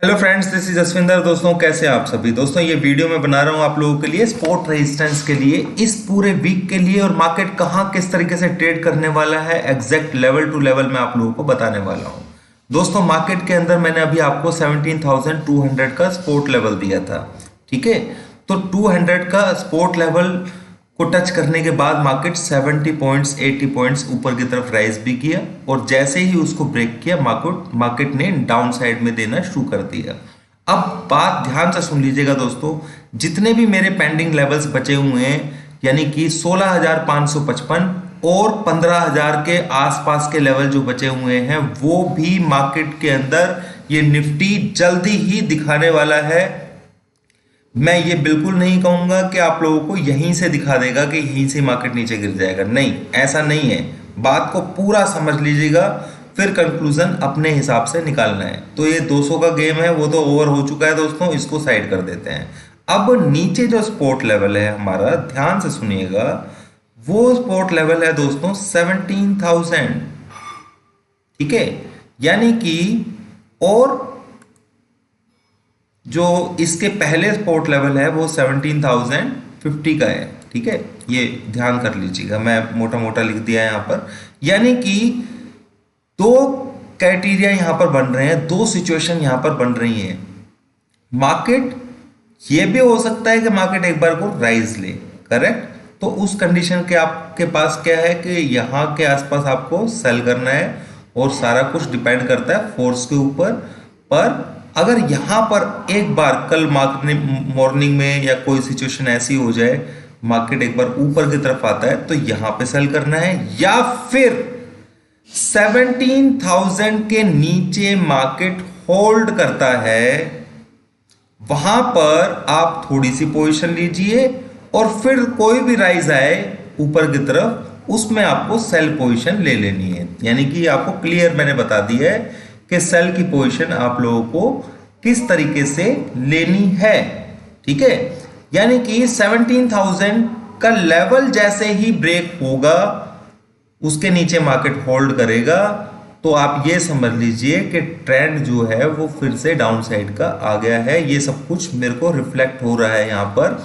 Hello friends, this is Jaswinder. दोस्तों, कैसे हैं आप सभी? दोस्तों, ये वीडियो मैं बना रहा हूँ आप लोगों के लिए स्पॉट रेजिस्टेंस के लिए, इस पूरे वीक के लिए, और मार्केट कहाँ किस तरीके से ट्रेड करने वाला है एग्जैक्ट लेवल टू लेवल मैं आप लोगों को बताने वाला हूँ। दोस्तों, मार्केट के अंदर मैंने अभी आपको 17,200 का स्पोर्ट लेवल दिया था, ठीक है। तो 200 का स्पोर्ट लेवल को टच करने के बाद मार्केट 70 पॉइंट्स 80 पॉइंट्स ऊपर की तरफ राइज भी किया, और जैसे ही उसको ब्रेक किया मार्केट ने डाउन साइड में देना शुरू कर दिया। अब बात ध्यान से सुन लीजिएगा दोस्तों, जितने भी मेरे पेंडिंग लेवल्स बचे हुए हैं, यानी कि 16,555 और 15,000 के आसपास के लेवल जो बचे हुए हैं, वो भी मार्केट के अंदर ये निफ्टी जल्दी ही दिखाने वाला है। मैं ये बिल्कुल नहीं कहूंगा कि आप लोगों को यहीं से दिखा देगा कि यहीं से मार्केट नीचे गिर जाएगा, नहीं, ऐसा नहीं है। बात को पूरा समझ लीजिएगा, फिर कंक्लूजन अपने हिसाब से निकालना है। तो ये 200 का गेम है, वो तो ओवर हो चुका है दोस्तों, इसको साइड कर देते हैं। अब नीचे जो स्पोर्ट लेवल है हमारा, ध्यान से सुनिएगा, वो स्पोर्ट लेवल है दोस्तों 17,000, ठीक है। यानी कि और जो इसके पहले स्पोर्ट लेवल है वो 17,050 का है, ठीक है। ये ध्यान कर लीजिएगा, मैं मोटा मोटा लिख दिया है यहाँ पर। यानी कि दो क्राइटेरिया यहाँ पर बन रहे हैं, दो सिचुएशन यहाँ पर बन रही हैं। मार्केट ये भी हो सकता है कि मार्केट एक बार को राइज ले, करेक्ट। तो उस कंडीशन के आपके पास क्या है कि यहाँ के आसपास आपको सेल करना है, और सारा कुछ डिपेंड करता है फोर्स के ऊपर। पर अगर यहाँ पर एक बार कल मॉर्निंग में या कोई सिचुएशन ऐसी हो जाए, मार्केट एक बार ऊपर की तरफ आता है, तो यहाँ पे सेल करना है, या फिर 17,000 के नीचे मार्केट होल्ड करता है, वहां पर आप थोड़ी सी पोजीशन लीजिए, और फिर कोई भी राइज आए ऊपर की तरफ, उसमें आपको सेल पोजीशन ले लेनी है। यानी कि आपको क्लियर मैंने बता दिया है कि सेल की पोजीशन आप लोगों को किस तरीके से लेनी है, ठीक है। यानी कि 17,000 का लेवल जैसे ही ब्रेक होगा, उसके नीचे मार्केट होल्ड करेगा, तो आप ये समझ लीजिए कि ट्रेंड जो है वो फिर से डाउन साइड का आ गया है। ये सब कुछ मेरे को रिफ्लेक्ट हो रहा है यहाँ पर।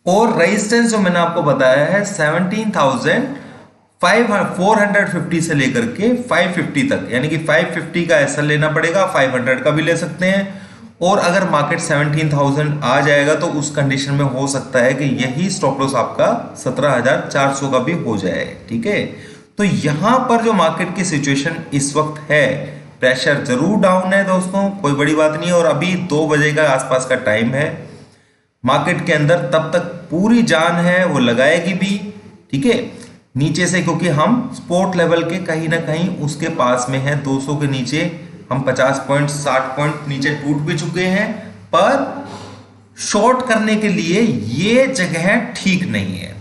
और रेजिस्टेंस जो मैंने आपको बताया है 17,450 से लेकर के 550 तक, यानी कि 550 का एसएल लेना पड़ेगा, 500 का भी ले सकते हैं। और अगर मार्केट 17,000 आ जाएगा तो उस कंडीशन में हो सकता है कि यही स्टॉप लॉस आपका 17,400 का भी हो जाए, ठीक है। तो यहां पर जो मार्केट की सिचुएशन इस वक्त है, प्रेशर जरूर डाउन है दोस्तों, कोई बड़ी बात नहीं है। और अभी 2 बजे का आसपास का टाइम है मार्केट के अंदर, तब तक पूरी जान है, वो लगाएगी भी, ठीक है, नीचे से, क्योंकि हम स्पोर्ट लेवल के कहीं ना कहीं उसके पास में है। 200 के नीचे हम 50 पॉइंट 60 पॉइंट नीचे टूट भी चुके हैं, पर शॉर्ट करने के लिए ये जगह ठीक नहीं है।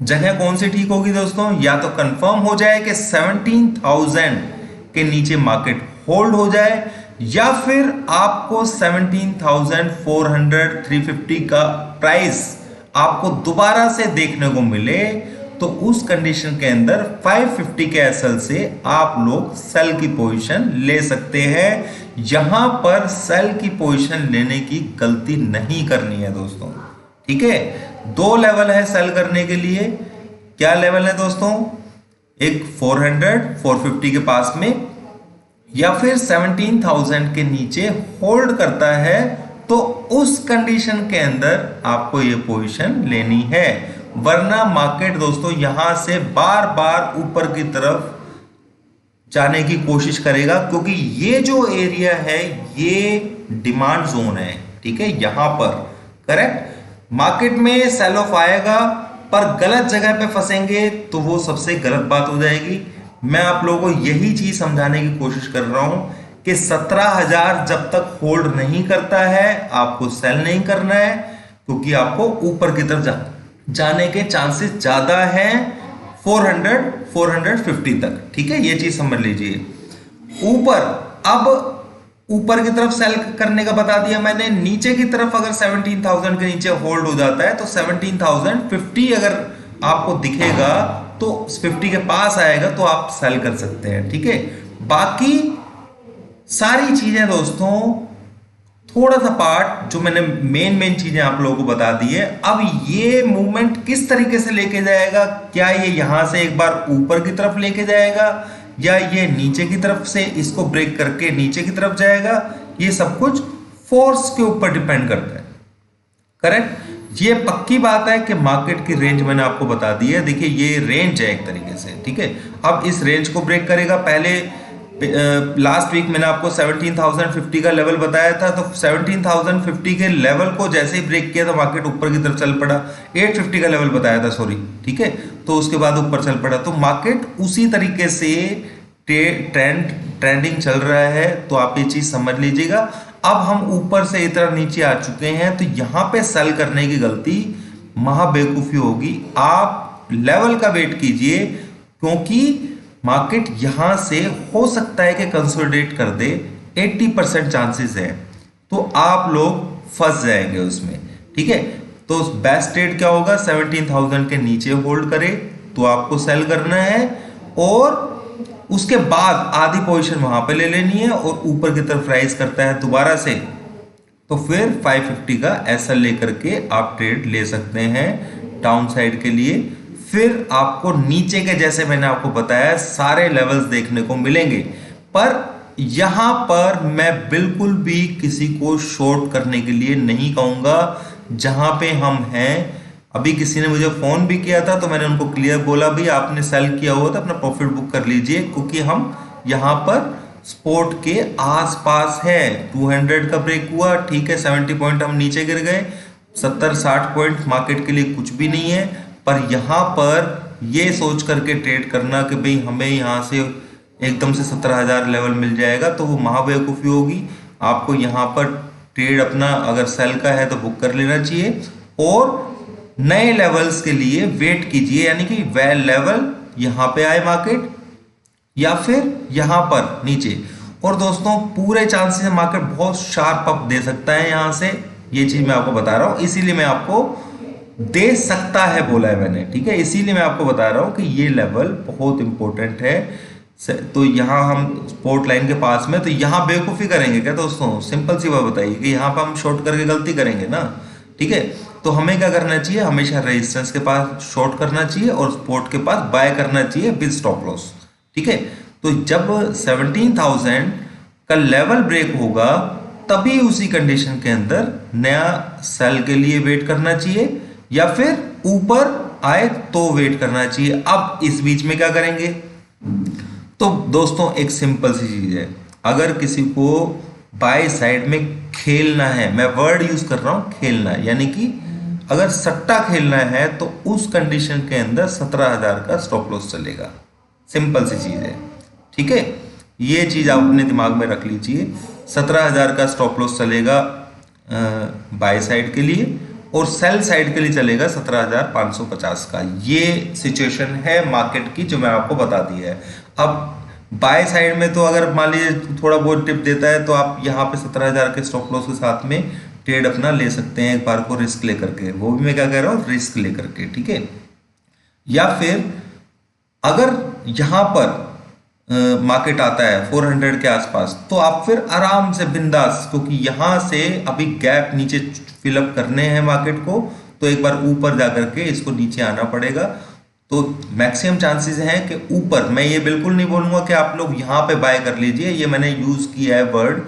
जगह कौन सी ठीक होगी दोस्तों? या तो कंफर्म हो जाए कि 17,000 के नीचे मार्केट होल्ड हो जाए, या फिर आपको 17,400 350 का प्राइस आपको दोबारा से देखने को मिले, तो उस कंडीशन के अंदर 550 के एसएल से आप लोग सेल की पोजीशन ले सकते हैं। यहां पर सेल की पोजीशन लेने की गलती नहीं करनी है दोस्तों, ठीक है। 2 लेवल है सेल करने के लिए। क्या लेवल है दोस्तों? एक 400 450 के पास में, या फिर 17,000 के नीचे होल्ड करता है, तो उस कंडीशन के अंदर आपको ये पोजीशन लेनी है। वरना मार्केट दोस्तों यहां से बार बार ऊपर की तरफ जाने की कोशिश करेगा, क्योंकि ये जो एरिया है ये डिमांड जोन है, ठीक है। यहां पर करेक्ट मार्केट में सेल ऑफ आएगा, पर गलत जगह पे फंसेंगे तो वो सबसे गलत बात हो जाएगी। मैं आप लोगों को यही चीज समझाने की कोशिश कर रहा हूं कि 17,000 जब तक होल्ड नहीं करता है, आपको सेल नहीं करना है, क्योंकि आपको ऊपर की तरफ जाने के चांसेस ज्यादा हैं 400 450 तक, ठीक है। ये चीज समझ लीजिए। ऊपर, अब ऊपर की तरफ सेल करने का बता दिया मैंने। नीचे की तरफ अगर 17,000 के नीचे होल्ड हो जाता है, तो 17,050 अगर आपको दिखेगा, तो 50 के पास आएगा तो आप सेल कर सकते हैं, ठीक है। बाकी सारी चीजें दोस्तों, थोड़ा सा पार्ट जो मैंने मेन चीजें आप लोगों को बता दी है। अब ये मूवमेंट किस तरीके से लेके जाएगा, क्या ये यहां से एक बार ऊपर की तरफ लेके जाएगा या ये नीचे की तरफ से इसको ब्रेक करके नीचे की तरफ जाएगा, ये सब कुछ फोर्स के ऊपर डिपेंड करता है। करेक्ट। ये पक्की बात है कि मार्केट की रेंज मैंने आपको बता दी है। देखिए ये रेंज है एक तरीके से, ठीक है। अब इस रेंज को ब्रेक करेगा। पहले लास्ट वीक मैंने आपको 17,050 का लेवल बताया था, तो 17,050 के लेवल को जैसे ही ब्रेक किया तो मार्केट ऊपर की तरफ चल पड़ा। 850 का लेवल बताया था, सॉरी, ठीक है। तो उसके बाद ऊपर चल पड़ा, तो मार्केट उसी तरीके से ट्रेंडिंग चल रहा है। तो आप ये चीज समझ लीजिएगा। अब हम ऊपर से इतना नीचे आ चुके हैं, तो यहां पे सेल करने की गलती महा बेवकूफी होगी। आप लेवल का वेट कीजिए, क्योंकि मार्केट यहां से हो सकता है कि कंसोलिडेट कर दे, 80% चांसेस है, तो आप लोग फंस जाएंगे उसमें, ठीक है। तो बेस्ट ट्रेड क्या होगा, 17,000 के नीचे होल्ड करे तो आपको सेल करना है, और उसके बाद आधी पोजीशन वहां पे ले लेनी है, और ऊपर की तरफ राइज करता है दोबारा से, तो फिर 550 का एसएल लेकर के आप ट्रेड ले सकते हैं डाउन साइड के लिए। फिर आपको नीचे के, जैसे मैंने आपको बताया, सारे लेवल्स देखने को मिलेंगे। पर यहां पर मैं बिल्कुल भी किसी को शॉर्ट करने के लिए नहीं कहूंगा। जहां पे हम हैं, अभी किसी ने मुझे फोन भी किया था, तो मैंने उनको क्लियर बोला, भाई आपने सेल किया हुआ तो अपना प्रॉफिट बुक कर लीजिए, क्योंकि हम यहां पर स्पोर्ट के आसपास है। 200 का ब्रेक हुआ, ठीक है, 70 पॉइंट हम नीचे गिर गए, 70-60 पॉइंट मार्केट के लिए कुछ भी नहीं है। पर यहां पर ये सोच करके ट्रेड करना कि भाई हमें यहां से एकदम से 17,000 लेवल मिल जाएगा, तो वो महाबेवकूफ़ी होगी। आपको यहां पर ट्रेड अपना अगर सेल का है तो बुक कर लेना चाहिए, और नए लेवल्स के लिए वेट कीजिए, यानी कि वह लेवल यहां पे आए मार्केट, या फिर यहां पर नीचे। और दोस्तों पूरे चांसेस मार्केट बहुत शार्प अप दे सकता है यहां से, ये चीज मैं आपको बता रहा हूं, इसीलिए मैं आपको दे सकता है बोला है मैंने, ठीक है। इसीलिए मैं आपको बता रहा हूं कि ये लेवल बहुत इंपॉर्टेंट है। तो यहां हम सपोर्ट लाइन के पास में, तो यहां बेवकूफी करेंगे क्या दोस्तों, सिंपल सी बात बताइए कि यहां पर हम शॉर्ट करके गलती करेंगे ना, ठीक है। तो हमें क्या करना चाहिए, हमेशा रेजिस्टेंस के पास शॉर्ट करना चाहिए और सपोर्ट के पास बाय करना चाहिए विद स्टॉप लॉस, ठीक है। तो जब 17,000 का लेवल ब्रेक होगा, तभी उसी कंडीशन के अंदर नया सेल के लिए वेट करना चाहिए, या फिर ऊपर आए तो वेट करना चाहिए। अब इस बीच में क्या करेंगे, तो दोस्तों एक सिंपल सी चीज है, अगर किसी को बाय साइड में खेलना है, मैं वर्ड यूज कर रहा हूं खेलना, यानी कि अगर सट्टा खेलना है, तो उस कंडीशन के अंदर 17,000 का स्टॉप लॉस चलेगा। सिंपल सी चीज है, ठीक है। ये चीज आप अपने दिमाग में रख लीजिए, 17,000 का स्टॉप लॉस चलेगा बाय साइड के लिए, और सेल साइड के लिए चलेगा 17,550 का। ये सिचुएशन है मार्केट की जो मैं आपको बता दी है। अब बाय साइड में तो अगर मान लीजिए थोड़ा बहुत टिप देता है, तो आप यहाँ पे 17,000 के स्टॉप लॉस के साथ में ट्रेड अपना ले सकते हैं, एक बार को रिस्क लेकर के। वो भी मैं क्या कह रहा हूँ, रिस्क लेकर के, ठीक है। या फिर अगर यहाँ पर मार्केट आता है 400 के आसपास, तो आप फिर आराम से बिंदास, क्योंकि यहां से अभी गैप नीचे फिलअप करने हैं मार्केट को, तो एक बार ऊपर जाकर के इसको नीचे आना पड़ेगा। तो मैक्सिमम चांसेस हैं कि ऊपर, मैं ये बिल्कुल नहीं बोलूंगा कि आप लोग यहां पे बाय कर लीजिए, ये मैंने यूज किया है वर्ड,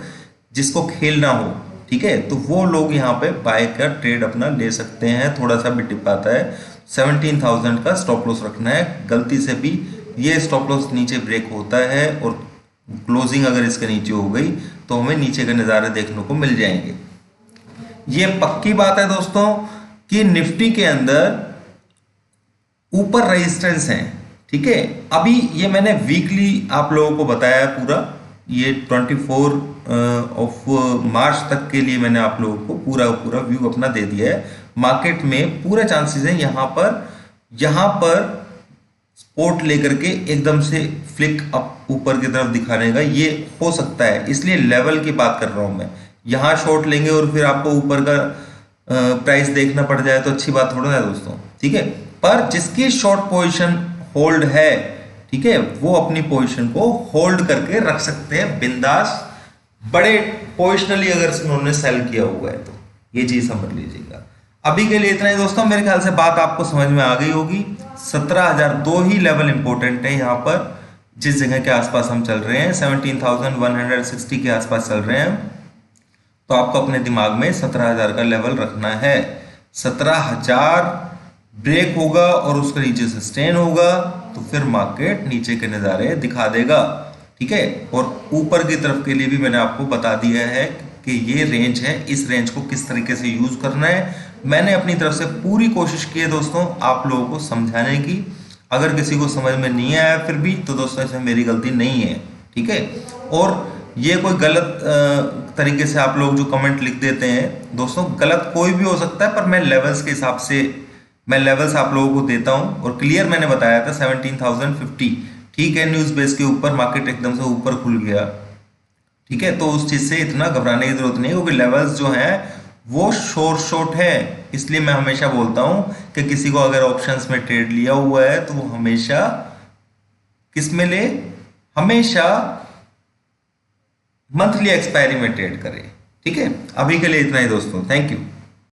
जिसको खेलना हो, ठीक है, तो वो लोग यहाँ पे बाय कर ट्रेड अपना ले सकते हैं। थोड़ा सा भी टिप आता है, 17,000 का स्टॉप लॉस रखना है। गलती से भी ये स्टॉप लॉस नीचे ब्रेक होता है और क्लोजिंग अगर इसके नीचे हो गई, तो हमें नीचे के नज़ारे देखने को मिल जाएंगे। ये पक्की बात है दोस्तों कि निफ्टी के अंदर ऊपर रेजिस्टेंस है, ठीक है। अभी ये मैंने वीकली आप लोगों को बताया पूरा, ये 24 ऑफ मार्च तक के लिए मैंने आप लोगों को पूरा व्यू अपना दे दिया है। मार्केट में पूरे चांसेस हैं यहाँ पर स्पोर्ट लेकर के एकदम से फ्लिक अप ऊपर की तरफ दिखाने का, ये हो सकता है। इसलिए लेवल की बात कर रहा हूं मैं। यहां शॉर्ट लेंगे और फिर आपको ऊपर का प्राइस देखना पड़ जाए तो अच्छी बात थोड़ा है दोस्तों, ठीक है। पर जिसकी शॉर्ट पोजीशन होल्ड है, ठीक है, वो अपनी पोजीशन को होल्ड करके रख सकते हैं बिंदास। बड़े पोजिशनली अगर उन्होंने सेल किया हुआ है तो ये चीज समझ लीजिएगा। अभी के लिए इतना ही दोस्तों, मेरे ख्याल से बात आपको समझ में आ गई होगी। 17,000 दो ही लेवल इंपॉर्टेंट है यहाँ पर, जिस जगह के आसपास हम चल रहे हैं 17,160 के आसपास चल रहे हैं, तो आपको अपने दिमाग में 17,000 का लेवल रखना है। 17,000 ब्रेक होगा और उसके नीचे सस्टेन होगा तो फिर मार्केट नीचे के नज़ारे दिखा देगा, ठीक है। और ऊपर की तरफ के लिए भी मैंने आपको बता दिया है कि ये रेंज है, इस रेंज को किस तरीके से यूज करना है। मैंने अपनी तरफ से पूरी कोशिश की है दोस्तों आप लोगों को समझाने की। अगर किसी को समझ में नहीं आया फिर भी तो दोस्तों इसमें मेरी गलती नहीं है, ठीक है। और ये कोई गलत तरीके से आप लोग जो कमेंट लिख देते हैं दोस्तों, गलत कोई भी हो सकता है, पर मैं लेवल्स के हिसाब से मैं लेवल्स आप लोगों को देता हूं और क्लियर मैंने बताया था 17,050, ठीक है। न्यूज बेस के ऊपर मार्केट एकदम से ऊपर खुल गया, ठीक है, तो उस चीज से इतना घबराने की जरूरत नहीं है, क्योंकि लेवल्स जो हैं वो शॉर्ट है। इसलिए मैं हमेशा बोलता हूं कि किसी को अगर ऑप्शंस में ट्रेड लिया हुआ है तो वो हमेशा किस में ले, हमेशा मंथली एक्सपायरी में ट्रेड करे, ठीक है। अभी के लिए इतना ही दोस्तों, थैंक यू।